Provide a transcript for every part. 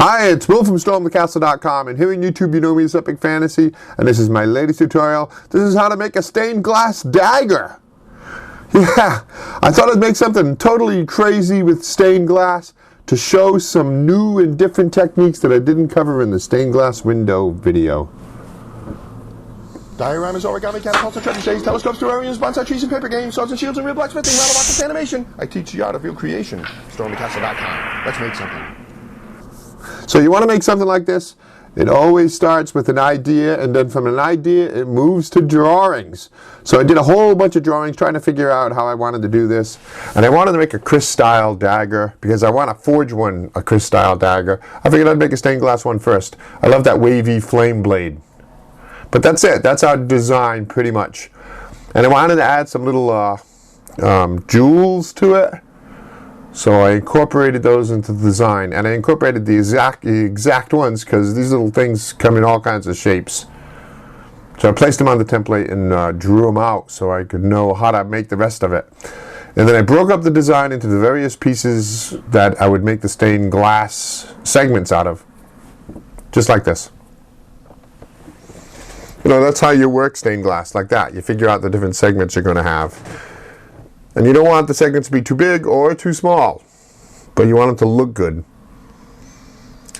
Hi, it's Will from StormTheCastle.com, and here on YouTube you know me as Epic Fantasy, and this is my latest tutorial. This is how to make a stained glass dagger. Yeah, I thought I'd make something totally crazy with stained glass to show some new and different techniques that I didn't cover in the stained glass window video. Dioramas, origami, catapults, treasure shades, telescopes, terrariums, bonsai trees and paper games, swords and shields and real blacksmithing, rattle rockets, animation. I teach the art of real creation. StormTheCastle.com. Let's make something. So you want to make something like this? It always starts with an idea, and then from an idea it moves to drawings. So I did a whole bunch of drawings trying to figure out how I wanted to do this. And I wanted to make a Chris style dagger because I want to forge a Chris style dagger. I figured I'd make a stained glass one first. I love that wavy flame blade. But that's it. That's our design pretty much. And I wanted to add some little jewels to it. So I incorporated those into the design, and I incorporated the exact ones because these little things come in all kinds of shapes. So I placed them on the template and drew them out so I could know how to make the rest of it. And then I broke up the design into the various pieces that I would make the stained glass segments out of. Just like this. You know, that's how you work stained glass, like that. You figure out the different segments you're going to have. And you don't want the segments to be too big or too small, but you want them to look good.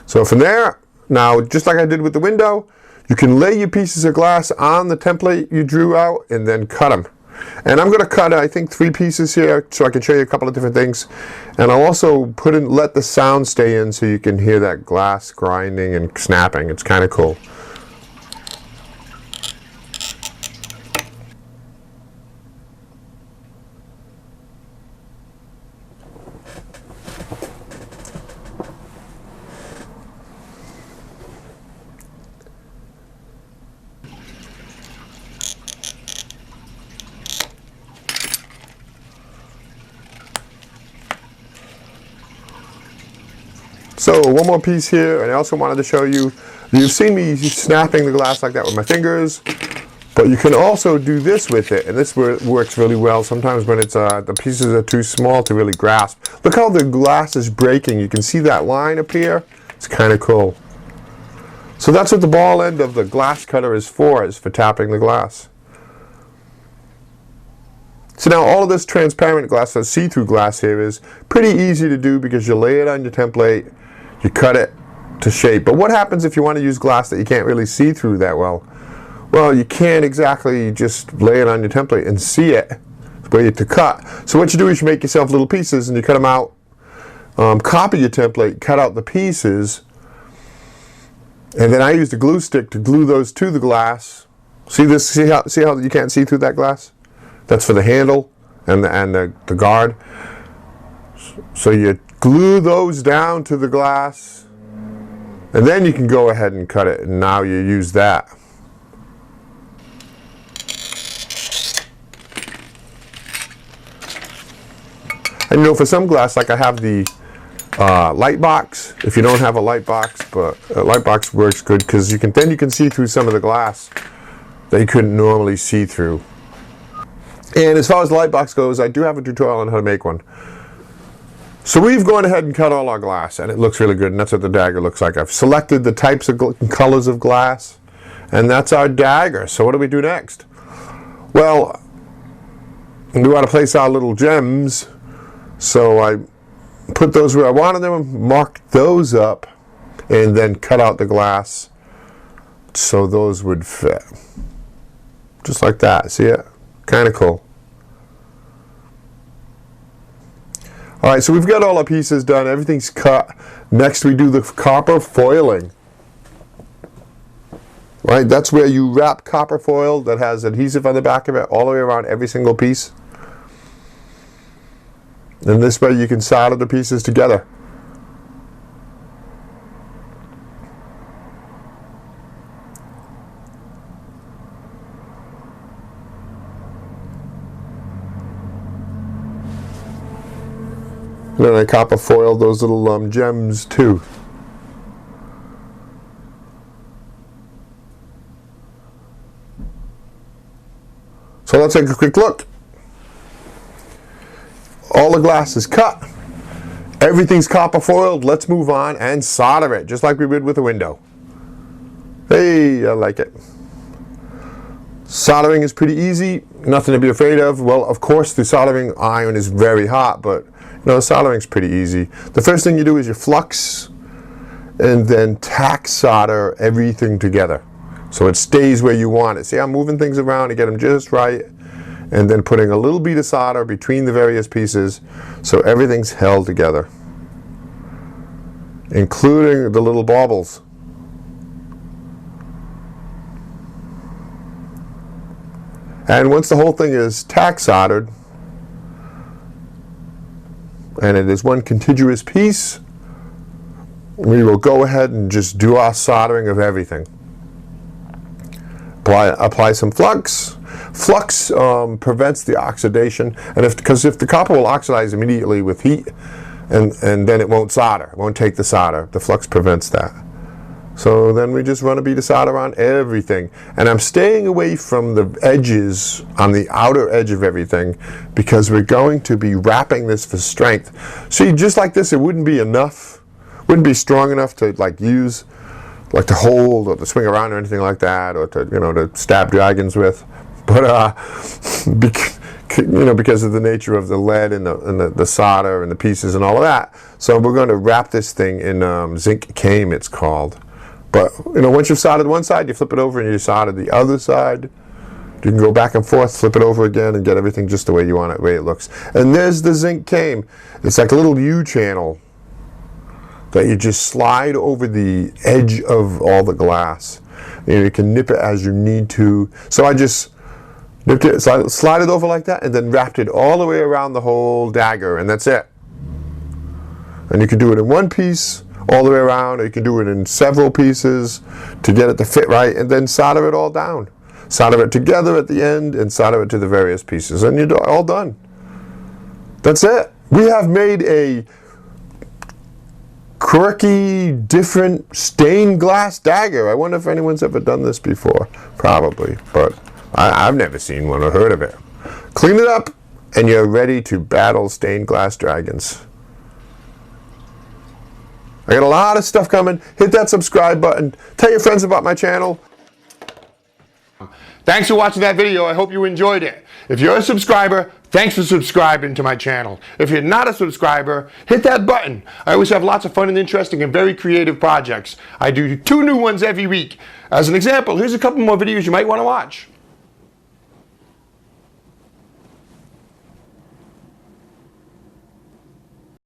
So from there, now just like I did with the window, you can lay your pieces of glass on the template you drew out and then cut them. And I'm going to cut, I think, 3 pieces here so I can show you a couple of different things. And I'll also let the sound stay in so you can hear that glass grinding and snapping. It's kind of cool. So one more piece here, and I also wanted to show you, you've seen me snapping the glass like that with my fingers, but you can also do this with it, and this works really well sometimes when it's the pieces are too small to really grasp. Look how the glass is breaking. You can see that line up here. It's kind of cool. So that's what the ball end of the glass cutter is for tapping the glass. So now all of this transparent glass, so see-through glass here, is pretty easy to do because you lay it on your template, you cut it to shape. But what happens if you want to use glass that you can't really see through that well? Well, you can't exactly just lay it on your template and see it. It's where you have to cut. So what you do is you make yourself little pieces and you cut them out, copy your template, cut out the pieces, and then I used a glue stick to glue those to the glass. See this? See how you can't see through that glass? That's for the handle and the guard. So you glue those down to the glass, and then you can go ahead and cut it, and now you use that. And you know, for some glass, like I have the light box. If you don't have a light box, but a light box works good because you can see through some of the glass that you couldn't normally see through. And as far as the light box goes, I do have a tutorial on how to make one. So we've gone ahead and cut all our glass, and it looks really good, and that's what the dagger looks like. I've selected the types of colors of glass, and that's our dagger. So what do we do next? Well, we want to place our little gems, so I put those where I wanted them, marked those up, and then cut out the glass so those would fit. Just like that, see it? Kind of cool. Alright, so we've got all our pieces done, everything's cut. Next we do the copper foiling. Right, that's where you wrap copper foil that has adhesive on the back of it all the way around every single piece. And this way you can solder the pieces together. And then I copper foiled those little gems too. So let's take a quick look. All the glass is cut. Everything's copper foiled. Let's move on and solder it, just like we did with the window. Hey, I like it. Soldering is pretty easy, nothing to be afraid of. Well, of course, the soldering iron is very hot, but soldering is pretty easy. The first thing you do is you flux and then tack solder everything together so it stays where you want it. See, I'm moving things around to get them just right, and then putting a little bead of solder between the various pieces so everything's held together, including the little baubles. And once the whole thing is tack soldered, and it is one contiguous piece, we will go ahead and just do our soldering of everything. Apply some flux. Flux prevents the oxidation, and because if the copper will oxidize immediately with heat, and then it won't solder, it won't take the solder. The flux prevents that. So then we just run a bead of solder on everything. And I'm staying away from the edges on the outer edge of everything because we're going to be wrapping this for strength. See, just like this, it wouldn't be enough, wouldn't be strong enough to use, like to hold or to swing around or anything like that, or to, to stab dragons with. But, because of the nature of the lead and the solder and the pieces and all of that. So we're going to wrap this thing in zinc came, it's called. But, once you've soldered one side, you flip it over and you solder the other side. You can go back and forth, flip it over again, and get everything just the way you want it, the way it looks. And there's the zinc came. It's like a little U-channel that you just slide over the edge of all the glass. You can nip it as you need to. So I just nipped it, slide it over like that, and then wrapped it all the way around the whole dagger, and that's it. And you can do it in one piece, all the way around, or you can do it in several pieces to get it to fit right, and then solder it all down. Solder it together at the end, and solder it to the various pieces, and you're all done. That's it. We have made a quirky, different stained glass dagger. I wonder if anyone's ever done this before. Probably, but I've never seen one or heard of it. Clean it up, and you're ready to battle stained glass dragons. I got a lot of stuff coming. Hit that subscribe button. Tell your friends about my channel. Thanks for watching that video. I hope you enjoyed it. If you're a subscriber, thanks for subscribing to my channel. If you're not a subscriber, hit that button. I always have lots of fun and interesting and very creative projects. I do 2 new ones every week. As an example, here's a couple more videos you might want to watch.